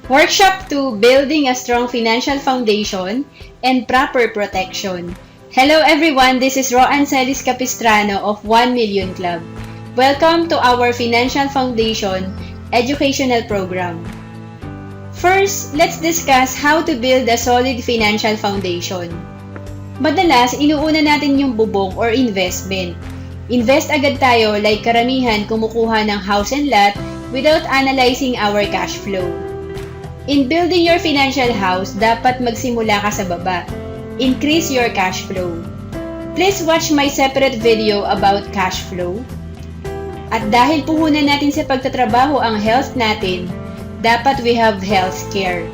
Workshop 2, Building a Strong Financial Foundation and Proper Protection. Hello everyone, this is Roan Celis Capistrano of 1 Million Club. Welcome to our Financial Foundation educational program. First, let's discuss how to build a solid financial foundation. Madalas, inuuna natin yung bubong or investment. Invest agad tayo like karamihan kumukuha ng house and lot without analyzing our cash flow. In building your financial house, dapat magsimula ka sa baba. Increase your cash flow. Please watch my separate video about cash flow. At dahil puhunan natin sa pagtatrabaho ang health natin, dapat we have health care.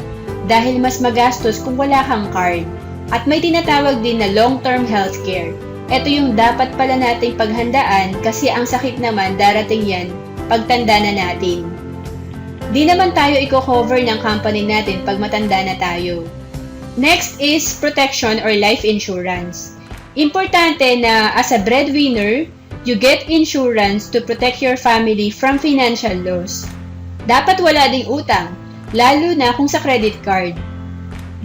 Dahil mas magastos kung wala kang card. At may tinatawag din na long-term health care. Ito yung dapat pala nating paghandaan kasi ang sakit naman darating yan pagtanda na natin. Di naman tayo i-cover ng company natin pag matanda na tayo. Next is protection or life insurance. Importante na as a breadwinner, you get insurance to protect your family from financial loss. Dapat wala ding utang, lalo na kung sa credit card.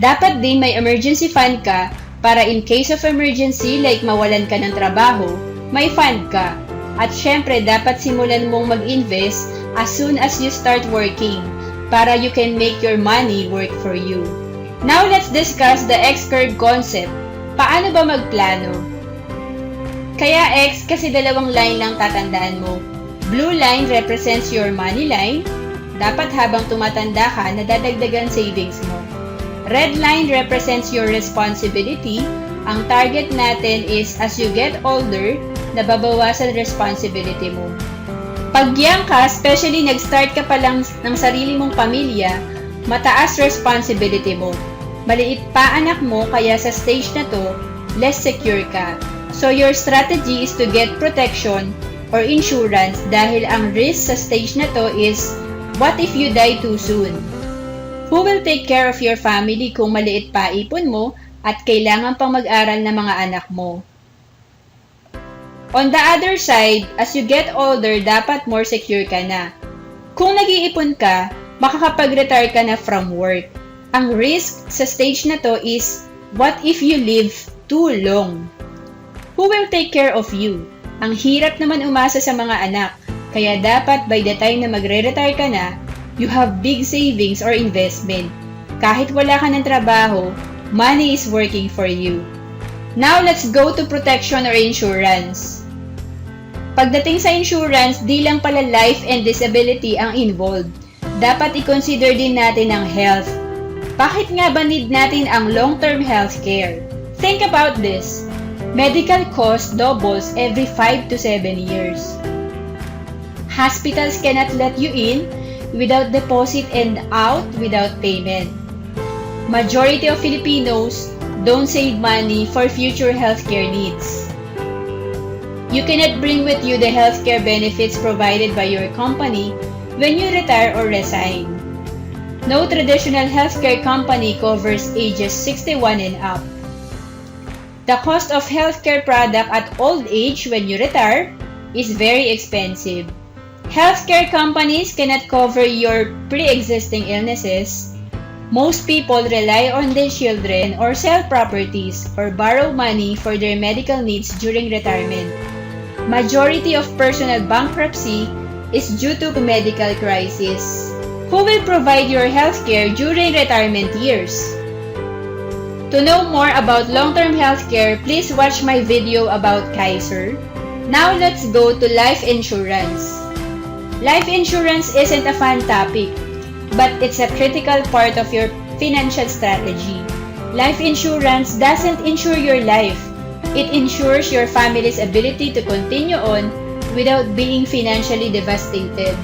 Dapat din may emergency fund ka para in case of emergency like mawalan ka ng trabaho, may fund ka. At syempre, dapat simulan mong mag-invest as soon as you start working para you can make your money work for you. Now, let's discuss the X-curve concept. Paano ba magplano? Kaya X kasi dalawang line lang tatandaan mo. Blue line represents your money line. Dapat habang tumatanda ka, nadadagdagan savings mo. Red line represents your responsibility. Ang target natin is as you get older, nababawasan responsibility mo. Pag young ka, especially nag-start ka pa lang ng sarili mong pamilya, mataas responsibility mo. Maliit pa anak mo, kaya sa stage na to, less secure ka. So your strategy is to get protection or insurance dahil ang risk sa stage na to is, what if you die too soon? Who will take care of your family kung maliit pa ipon mo at kailangan pang mag-aral ng mga anak mo? On the other side, as you get older, dapat more secure ka na. Kung nag-iipon ka, makakapag-retire ka na from work. Ang risk sa stage na to is, what if you live too long? Who will take care of you? Ang hirap naman umasa sa mga anak, kaya dapat by the time na magre-retire ka na, you have big savings or investment. Kahit wala ka ng trabaho, money is working for you. Now, let's go to protection or insurance. Pagdating sa insurance, di lang pala life and disability ang involved. Dapat i-consider din natin ang health. Bakit nga ba need natin ang long-term health care? Think about this. Medical cost doubles every 5 to 7 years. Hospitals cannot let you in without deposit and out without payment. Majority of Filipinos don't save money for future healthcare needs. You cannot bring with you the healthcare benefits provided by your company when you retire or resign. No traditional healthcare company covers ages 61 and up. The cost of healthcare product at old age when you retire is very expensive. Healthcare companies cannot cover your pre-existing illnesses. Most people rely on their children or sell properties or borrow money for their medical needs during retirement. Majority of personal bankruptcy is due to medical crisis. Who will provide your healthcare during retirement years? To know more about long-term healthcare, please watch my video about Kaiser. Now let's go to life insurance. Life insurance isn't a fun topic, but it's a critical part of your financial strategy. Life insurance doesn't insure your life. It ensures your family's ability to continue on without being financially devastated.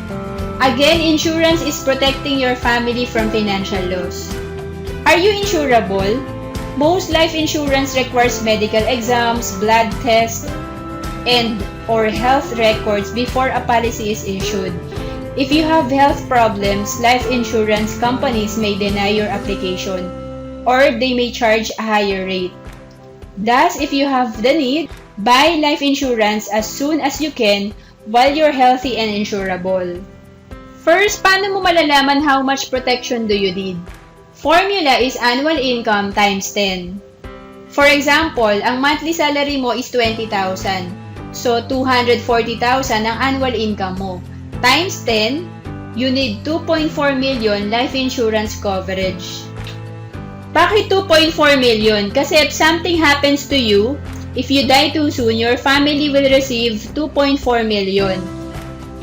Again, insurance is protecting your family from financial loss. Are you insurable? Most life insurance requires medical exams, blood tests, and or health records before a policy is issued. If you have health problems, life insurance companies may deny your application or they may charge a higher rate. Thus, if you have the need, buy life insurance as soon as you can while you're healthy and insurable. First, paano mo malalaman how much protection do you need? Formula is annual income times 10. For example, ang monthly salary mo is 20,000. So, 240,000 ang annual income mo. Times 10, you need 2.4 million life insurance coverage. Bakit 2.4 million? Kasi if something happens to you, if you die too soon, your family will receive 2.4 million.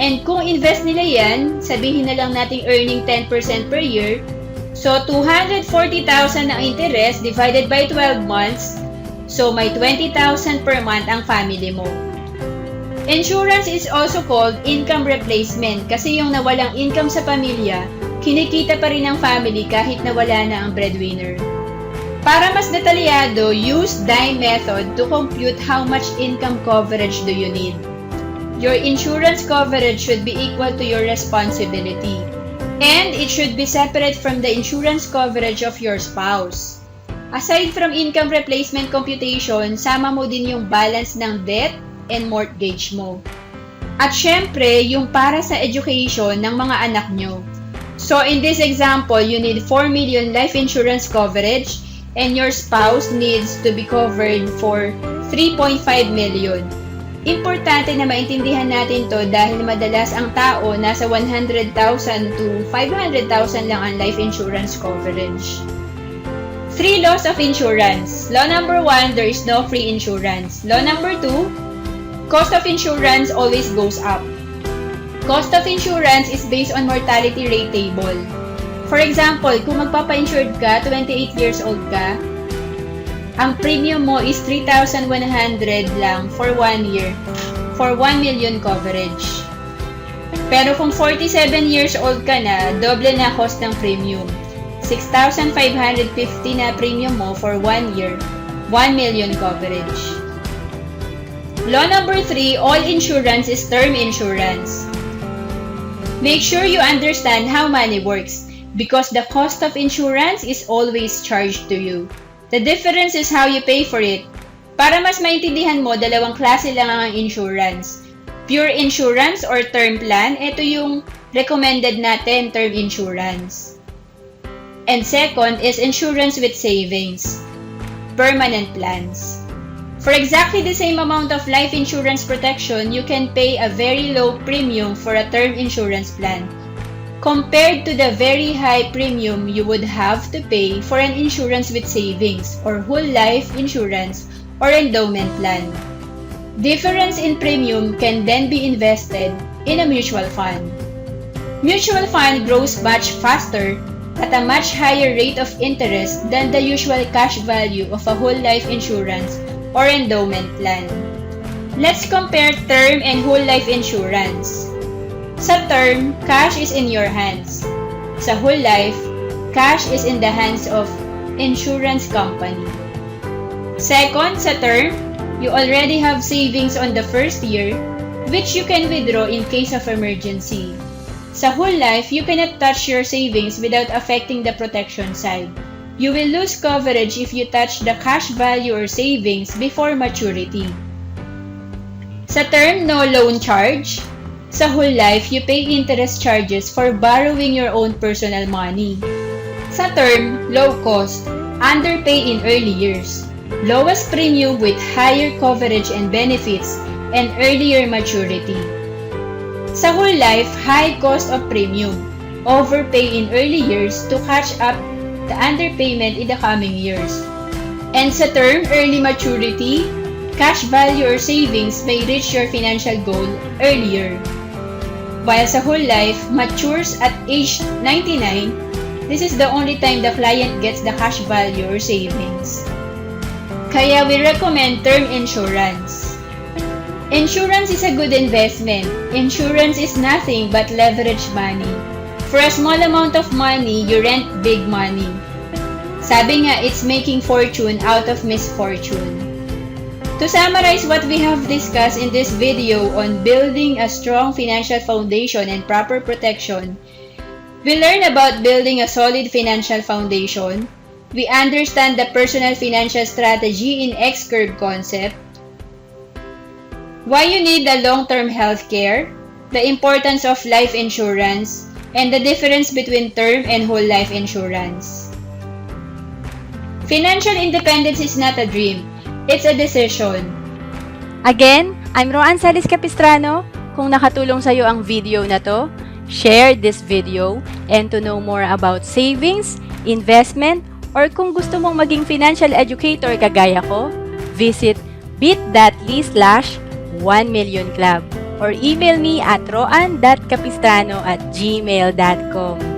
And kung invest nila yan, sabihin na lang nating earning 10% per year, so 240,000 ang interest divided by 12 months, so may 20,000 per month ang family mo. Insurance is also called income replacement kasi yung nawalang income sa pamilya, kinikita pa rin ng family kahit nawala na ang breadwinner. Para mas detalyado, use DIME method to compute how much income coverage do you need. Your insurance coverage should be equal to your responsibility, and it should be separate from the insurance coverage of your spouse. Aside from income replacement computation, sama mo din yung balance ng debt and mortgage mo. At syempre, yung para sa education ng mga anak nyo. So in this example, you need 4 million life insurance coverage and your spouse needs to be covered for 3.5 million. Importante na maintindihan natin to dahil madalas ang tao nasa 100,000 to 500,000 lang ang life insurance coverage. 3 laws of insurance. Law number 1, there is no free insurance. Law number 2, cost of insurance always goes up. Cost of insurance is based on mortality rate table. For example, kung magpapa-insured ka, 28 years old ka, ang premium mo is 3,100 lang for 1 year for 1 million coverage. Pero kung 47 years old ka na, doble na cost ng premium. 6,550 na premium mo for 1 year, 1 million coverage. Law number 3, all insurance is term insurance. Make sure you understand how money works because the cost of insurance is always charged to you. The difference is how you pay for it. Para mas maintindihan mo, dalawang klase lang ang insurance. Pure insurance or term plan, ito yung recommended natin, term insurance. And second is insurance with savings, permanent plans. For exactly the same amount of life insurance protection, you can pay a very low premium for a term insurance plan, compared to the very high premium you would have to pay for an insurance with savings or whole life insurance or endowment plan. Difference in premium can then be invested in a mutual fund. Mutual fund grows much faster at a much higher rate of interest than the usual cash value of a whole life insurance or endowment plan. Let's compare term and whole life insurance. Sa term, cash is in your hands. Sa whole life, cash is in the hands of insurance company. Second, sa term, you already have savings on the first year, which you can withdraw in case of emergency. Sa whole life, you cannot touch your savings without affecting the protection side. You will lose coverage if you touch the cash value or savings before maturity. Sa term, no loan charge. Sa whole life, you pay interest charges for borrowing your own personal money. Sa term, low cost, underpay in early years, lowest premium with higher coverage and benefits, and earlier maturity. Sa whole life, high cost of premium, overpay in early years to catch up the underpayment in the coming years. And sa term, early maturity, cash value or savings may reach your financial goal earlier. While sa whole life, matures at age 99, this is the only time the client gets the cash value or savings. Kaya we recommend term insurance. Insurance is a good investment. Insurance is nothing but leverage money. For a small amount of money, you rent big money. Sabi nga, it's making fortune out of misfortune. To summarize what we have discussed in this video on building a strong financial foundation and proper protection, we learn about building a solid financial foundation. We understand the personal financial strategy in X-curve concept, why you need a long-term healthcare, the importance of life insurance, and the difference between term and whole life insurance. Financial independence is not a dream, it's a decision. Again, I'm Roan Salis Capistrano. Kung nakatulong sa'yo ang video na to, share this video, and to know more about savings, investment, or kung gusto mong maging financial educator kagaya ko, visit bit.ly/1millionclub or email me at roan.capistrano@gmail.com.